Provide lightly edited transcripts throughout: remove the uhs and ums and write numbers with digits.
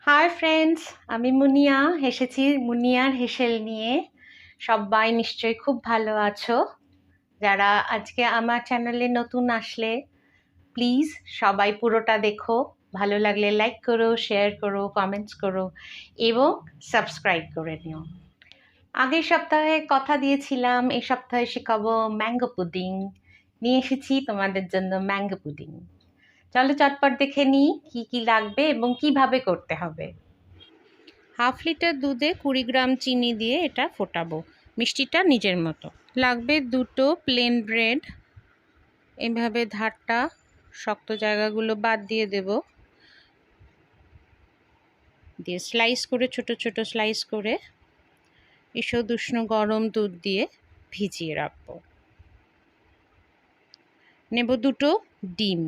Hi friends, আমি মুনিয়া এসেছি meunière হেসেল নিয়ে। সবাই নিশ্চয়ই খুব ভালো আছো। যারা আজকে আমার চ্যানেলে নতুন আসলে প্লিজ সবাই পুরোটা দেখো। ভালো লাগলে লাইক করো, শেয়ার করো, কমেন্টস করো এবং সাবস্ক্রাইব করে নিও। আগের সপ্তাহে কথা দিয়েছিলাম এই সপ্তাহে শেখাবো ম্যাঙ্গো পুডিং। নিয়ে এসেছি তোমাদের জন্য ম্যাঙ্গো পুডিং। চলো চটপট দেখে নিই কি কি লাগবে এবং কিভাবে করতে হবে। হাফ লিটার দুধে 20 গ্রাম চিনি দিয়ে এটা ফোটাবো। মিষ্টিটা নিজের মতো। লাগবে দুটো প্লেন ব্রেড। এইভাবে ধারটা শক্ত জায়গাগুলো বাদ দিয়ে দেব, দিয়ে স্লাইস করে ছোট ছোট স্লাইস করে ঈষৎ উষ্ণ গরম দুধ দিয়ে ভিজিয়ে রাখবো। নেব দুটো ডিম।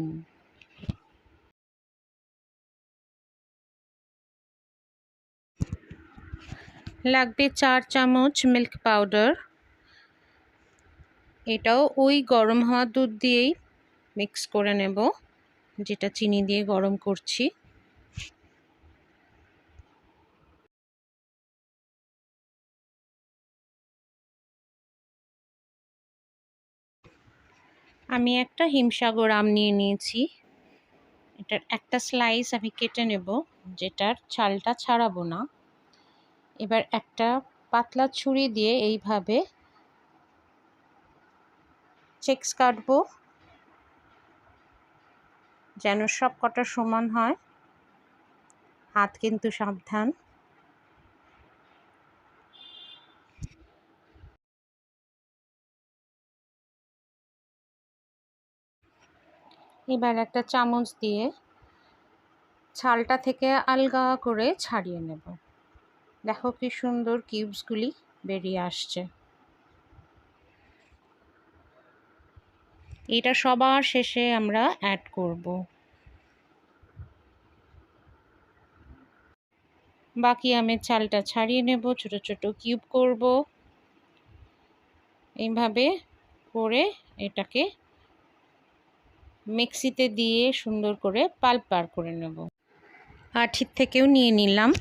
লাগবে 4 চামচ মিল্ক পাউডার। এটাও ওই গরম হওয়া দুধ দিয়েই মিক্স করে নেব, যেটা চিনি দিয়ে গরম করছি। আমি একটা হিমসাগর আম নিয়ে নিয়েছি। এটার একটা স্লাইস আমি কেটে নেব, যেটার ছালটা ছাড়াবো না। এবার একটা পাতলা ছুরি দিয়ে এইভাবে চেকস কাটবো, যেন সব কটা সমান হয়। হাত কিন্তু সাবধান। এবার একটা চামচ দিয়ে ছালটা থেকে আলগা করে ছাড়িয়ে নেব। দেখো কি সুন্দর কিউবসগুলি বেরিয়ে আসছে। এটা সবার শেষে আমরা অ্যাড করব। বাকি আমের ছালটা ছাড়িয়ে নেব, ছোট ছোট কিউব করব। এইভাবে করে এটাকে মিক্সিতে দিয়ে সুন্দর করে পাল্প বার করে নেব। আঠির থেকেও নিয়ে নিলাম।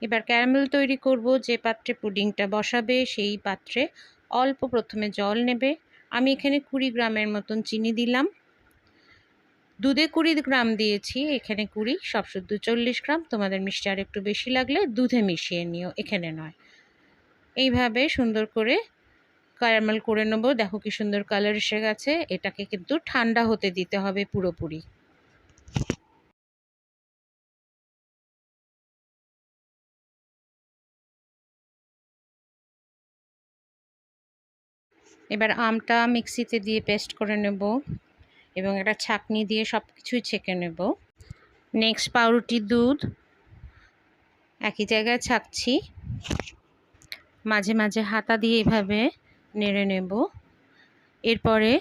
এবার ক্যারামেল তৈরি করব। যে পাত্রে পুডিংটা বসাবে সেই পাত্রে অল্প প্রথমে জল নেবে। আমি এখানে 20 গ্রামের মতন চিনি দিলাম। দুধে 20 গ্রাম দিয়েছি, এখানে 20, সব শুদ্ধ 40 গ্রাম। তোমাদের মিষ্টি আর একটু বেশি লাগলে দুধে মিশিয়ে নিও, এখানে নয়। এইভাবে সুন্দর করে ক্যারামেল করে নেব। দেখো কি সুন্দর কালার এসে গেছে। এটাকে কিন্তু ঠান্ডা হতে দিতে হবে পুরোপুরি। এবার আমটা মিক্সিতে দিয়ে পেস্ট করে নেব এবং একটা ছাঁকনি দিয়ে সব কিছুই ছেঁকে নেব। নেক্সট পাউরুটির দুধ একই জায়গায় ছাঁকছি, মাঝে মাঝে হাতা দিয়ে এভাবে নেড়ে নেব। এরপরে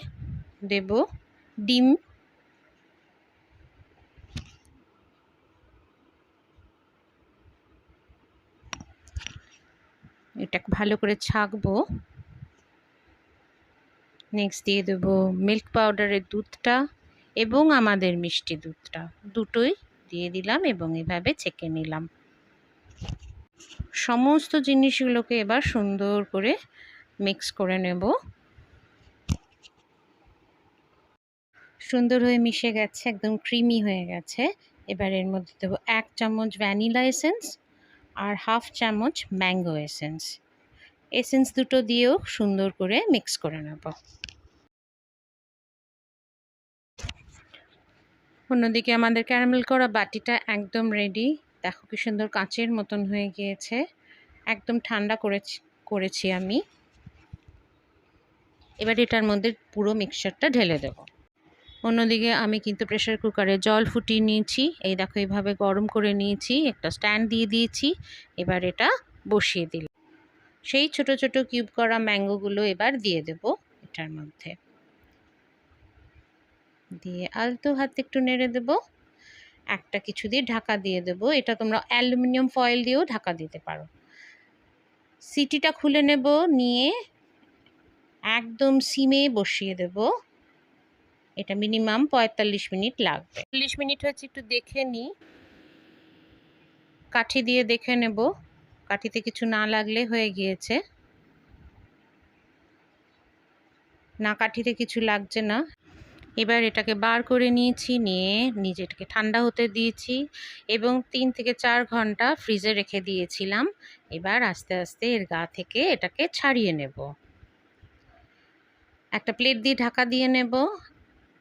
দেব ডিম। এটা ভালো করে ছাঁকবো। নেক্সট দিয়ে দেবো মিল্ক পাউডারের দুধটা এবং আমাদের মিষ্টি দুধটা, দুটোই দিয়ে দিলাম এবং এভাবে ছেঁকে নিলাম। সমস্ত জিনিসগুলোকে এবার সুন্দর করে মিক্স করে নেব। সুন্দর হয়ে মিশে গেছে, একদম ক্রিমি হয়ে গেছে। এবার এর মধ্যে দেবো 1 চামচ ভ্যানিলা এসেন্স আর হাফ চামচ ম্যাঙ্গো এসেন্স। এসেন্স দুটো দিয়েও সুন্দর করে মিক্স করে নেব। অন্যদিকে আমাদের ক্যারামেল করা বাটিটা একদম রেডি। দেখো কি সুন্দর কাঁচের মতন হয়ে গিয়েছে। একদম ঠান্ডা করেছি আমি। এবার এটার মধ্যে পুরো মিক্সচারটা ঢেলে দেব। অন্যদিকে আমি কিন্তু প্রেসার কুকারে জল ফুটিয়ে নিয়েছি। এই দেখো এইভাবে গরম করে নিয়েছি, একটা স্ট্যান্ড দিয়ে দিয়েছি। এবার এটা বসিয়ে দিলাম। সেই ছোট ছোট কিউব করা ম্যাঙ্গোগুলো এবার দিয়ে দেব এটার মধ্যে, দিয়ে আলতো হাতে একটু নেড়ে দেব। একটা কিছু দিয়ে ঢাকা দিয়ে দেব। এটা তোমরা অ্যালুমিনিয়াম ফয়েল দিয়েও ঢাকা দিতে পারো। সিটিটা খুলে নেব, নিয়ে একদম সিমে বসিয়ে দেব। এটা মিনিমাম ৪৫ মিনিট লাগবে। ৪০ মিনিট হয়েছে, একটু দেখে নিই, কাঠি দিয়ে দেখে নেব। কাঠিতে কিছু না লাগলে হয়ে গিয়েছে। না, কাঠিতে কিছু লাগছে না। এবার এটাকে বার করে নিয়েছি, নিয়ে নিজেটাকে ঠান্ডা হতে দিয়েছি এবং ৩ থেকে ৪ ঘন্টা ফ্রিজে রেখে দিয়েছিলাম। এবার আস্তে আস্তে এর গা থেকে এটাকে ছাড়িয়ে নেব। একটা প্লেট দিয়ে ঢাকা দিয়ে নেব,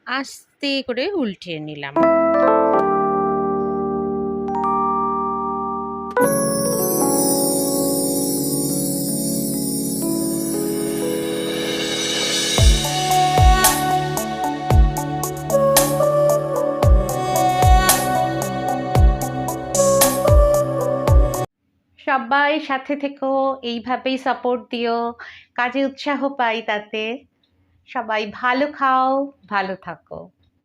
আস্তে করে উল্টিয়ে নিলাম। সবাই সাথে থেকো, এইভাবেই সাপোর্ট দিও, কাজে উৎসাহ পাই তাতে। সবাই ভালো খাও, ভালো থাকো।